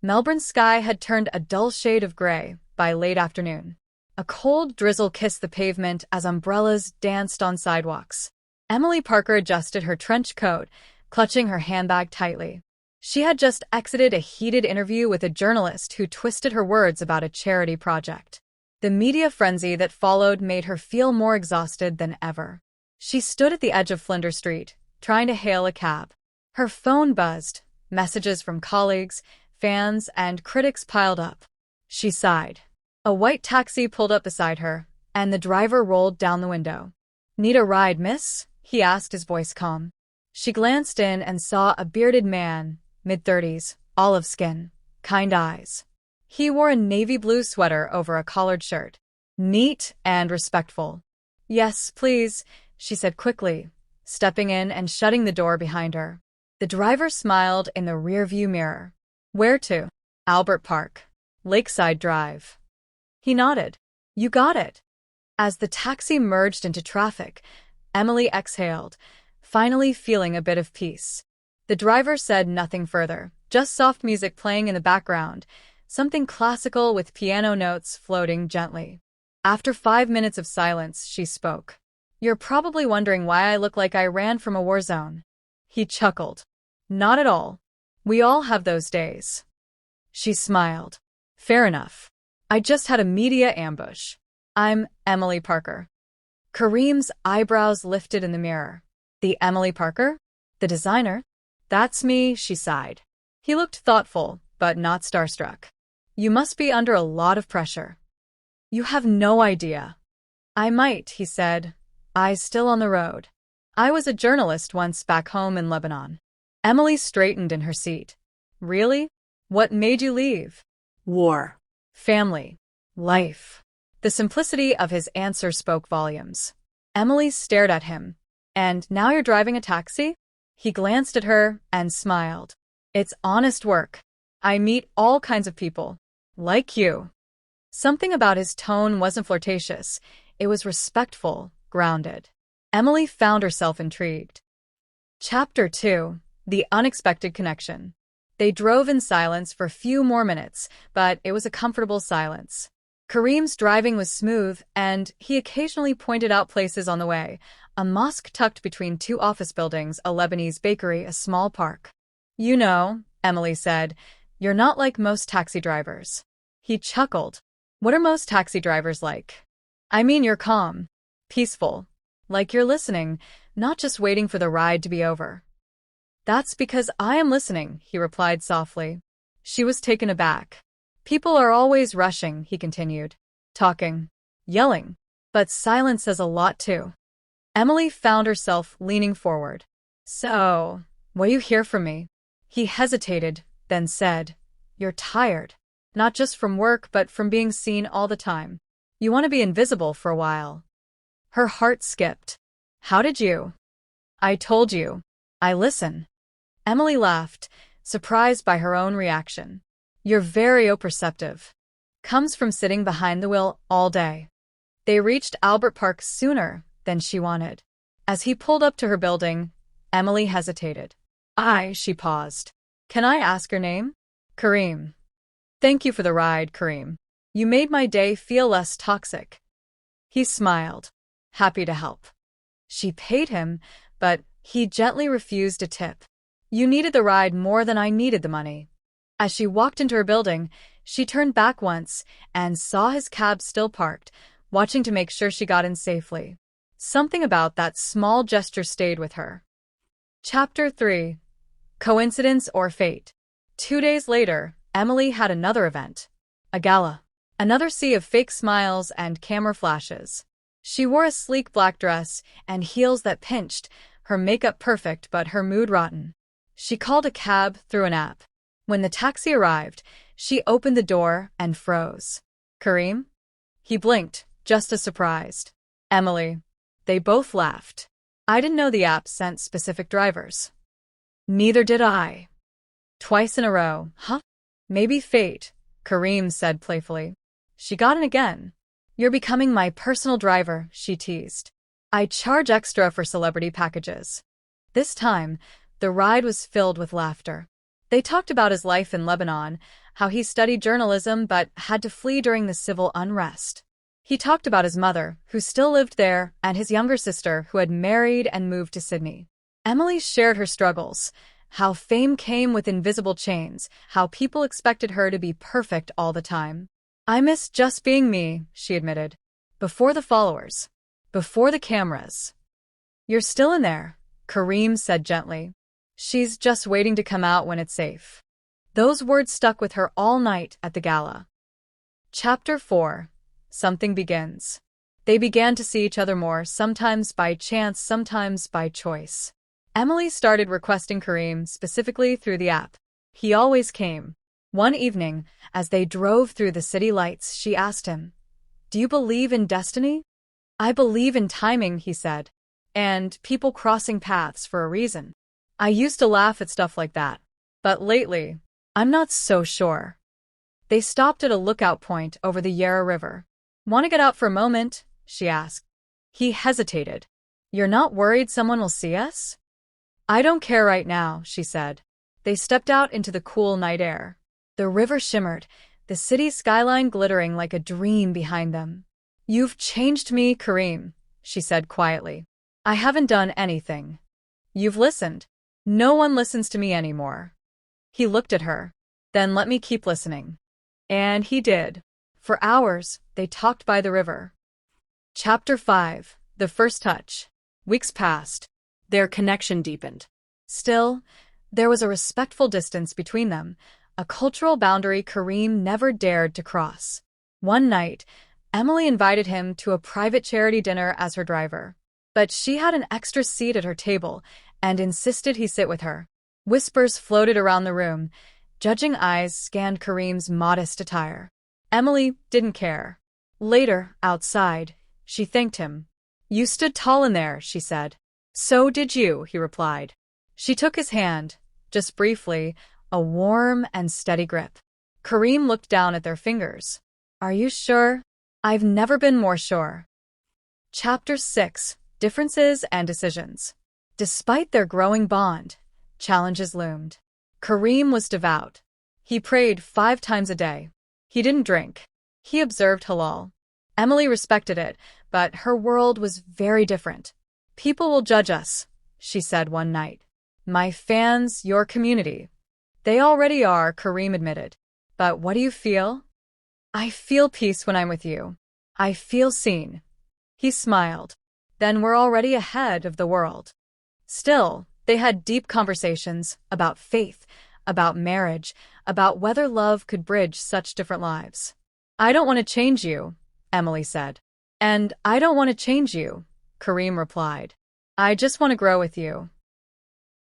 Melbourne's sky had turned a dull shade of gray by late afternoon. A cold drizzle kissed the pavement as umbrellas danced on sidewalks. Emily Parker adjusted her trench coat, clutching her handbag tightly. She had just exited a heated interview with a journalist who twisted her words about a charity project. The media frenzy that followed made her feel more exhausted than ever. She stood at the edge of Flinders Street, trying to hail a cab. Her phone buzzed. Messages from colleagues, fans, and critics piled up. She sighed. A white taxi pulled up beside her, and the driver rolled down the window. "Need a ride, miss?" he asked, his voice calm. She glanced in and saw a bearded man, mid-30s, olive skin, kind eyes. He wore a navy blue sweater over a collared shirt. Neat and respectful. "Yes, please," she said quickly, stepping in and shutting the door behind her. The driver smiled in the rearview mirror. "Where to?" "Albert Park. Lakeside Drive." He nodded. "You got it." As the taxi merged into traffic, Emily exhaled, finally feeling a bit of peace. The driver said nothing further, just soft music playing in the background, something classical with piano notes floating gently. After 5 minutes of silence, she spoke. "You're probably wondering why I look like I ran from a war zone." He chuckled. "Not at all. We all have those days." She smiled. "Fair enough. I just had a media ambush. I'm Emily Parker." Kareem's eyebrows lifted in the mirror. "The Emily Parker? The designer?" "That's me," she sighed. He looked thoughtful, but not starstruck. "You must be under a lot of pressure." "You have no idea." "I might," he said, eyes still on the road. "I was a journalist once back home in Lebanon." Emily straightened in her seat. "Really? What made you leave?" "War. Family. Life." The simplicity of his answer spoke volumes. Emily stared at him. "And now you're driving a taxi?" He glanced at her and smiled. "It's honest work. I meet all kinds of people. Like you." Something about his tone wasn't flirtatious. It was respectful, grounded. Emily found herself intrigued. Chapter 2. The Unexpected Connection. They drove in silence for a few more minutes, but it was a comfortable silence. Kareem's driving was smooth, and he occasionally pointed out places on the way: a mosque tucked between 2 office buildings, a Lebanese bakery, a small park. "You know," Emily said, "you're not like most taxi drivers." He chuckled. "What are most taxi drivers like?" "I mean, you're calm. Peaceful. Like you're listening, not just waiting for the ride to be over." "That's because I am listening," he replied softly. She was taken aback. "People are always rushing," he continued. "Talking. Yelling. But silence says a lot too." Emily found herself leaning forward. "So, what do you hear from me?" He hesitated, then said, "You're tired. Not just from work, but from being seen all the time. You want to be invisible for a while." Her heart skipped. "How did you?" "I told you. I listen." Emily laughed, surprised by her own reaction. "You're very perceptive. Comes from sitting behind the wheel all day." They reached Albert Park sooner than she wanted. As he pulled up to her building, Emily hesitated. She paused. "Can I ask your name?" "Kareem." "Thank you for the ride, Kareem. You made my day feel less toxic." He smiled. "Happy to help." She paid him, but he gently refused a tip. "You needed the ride more than I needed the money." As she walked into her building, she turned back once and saw his cab still parked, watching to make sure she got in safely. Something about that small gesture stayed with her. Chapter 3. Coincidence or Fate. 2 days later, Emily had another event. A gala. Another sea of fake smiles and camera flashes. She wore a sleek black dress and heels that pinched, her makeup perfect but her mood rotten. She called a cab through an app. When the taxi arrived, she opened the door and froze. "Kareem?" He blinked, just as surprised. "Emily." They both laughed. "I didn't know the app sent specific drivers." "Neither did I." "Twice in a row, huh?" "Maybe fate," Kareem said playfully. She got in again. "You're becoming my personal driver," she teased. "I charge extra for celebrity packages." This time, the ride was filled with laughter. They talked about his life in Lebanon, how he studied journalism but had to flee during the civil unrest. He talked about his mother, who still lived there, and his younger sister, who had married and moved to Sydney. Emily shared her struggles, how fame came with invisible chains, how people expected her to be perfect all the time. "I miss just being me," she admitted. "Before the followers. Before the cameras." "You're still in there," Kareem said gently. "She's just waiting to come out when it's safe." Those words stuck with her all night at the gala. Chapter 4. Something begins. They began to see each other more, sometimes by chance, sometimes by choice. Emily started requesting Kareem specifically through the app. He always came. One evening, as they drove through the city lights, she asked him, "Do you believe in destiny?" "I believe in timing," he said, "and people crossing paths for a reason. I used to laugh at stuff like that, but lately, I'm not so sure." They stopped at a lookout point over the Yarra River. "Want to get out for a moment?" she asked. He hesitated. "You're not worried someone will see us?" "I don't care right now," she said. They stepped out into the cool night air. The river shimmered, the city skyline glittering like a dream behind them. "You've changed me, Kareem," she said quietly. "I haven't done anything. You've listened. No one listens to me anymore." He looked at her. "Then let me keep listening." And he did. For hours, they talked by the river. Chapter 5. The First Touch. Weeks passed. Their connection deepened. Still, there was a respectful distance between them, a cultural boundary Kareem never dared to cross. One night, Emily invited him to a private charity dinner as her driver. But she had an extra seat at her table and insisted he sit with her. Whispers floated around the room. Judging eyes scanned Kareem's modest attire. Emily didn't care. Later, outside, she thanked him. "You stood tall in there," she said. "So did you," he replied. She took his hand, just briefly, a warm and steady grip. Kareem looked down at their fingers. "Are you sure?" "I've never been more sure." Chapter 6. Differences and Decisions. Despite their growing bond, challenges loomed. Kareem was devout. He prayed 5 times a day. He didn't drink. He observed halal. Emily respected it, but her world was very different. "People will judge us," she said one night. "My fans, your community." "They already are," Kareem admitted. "But what do you feel?" "I feel peace when I'm with you. I feel seen." He smiled. "Then we're already ahead of the world." Still, they had deep conversations about faith, about marriage, about whether love could bridge such different lives. "I don't want to change you," Emily said. "And I don't want to change you," Kareem replied. "I just want to grow with you."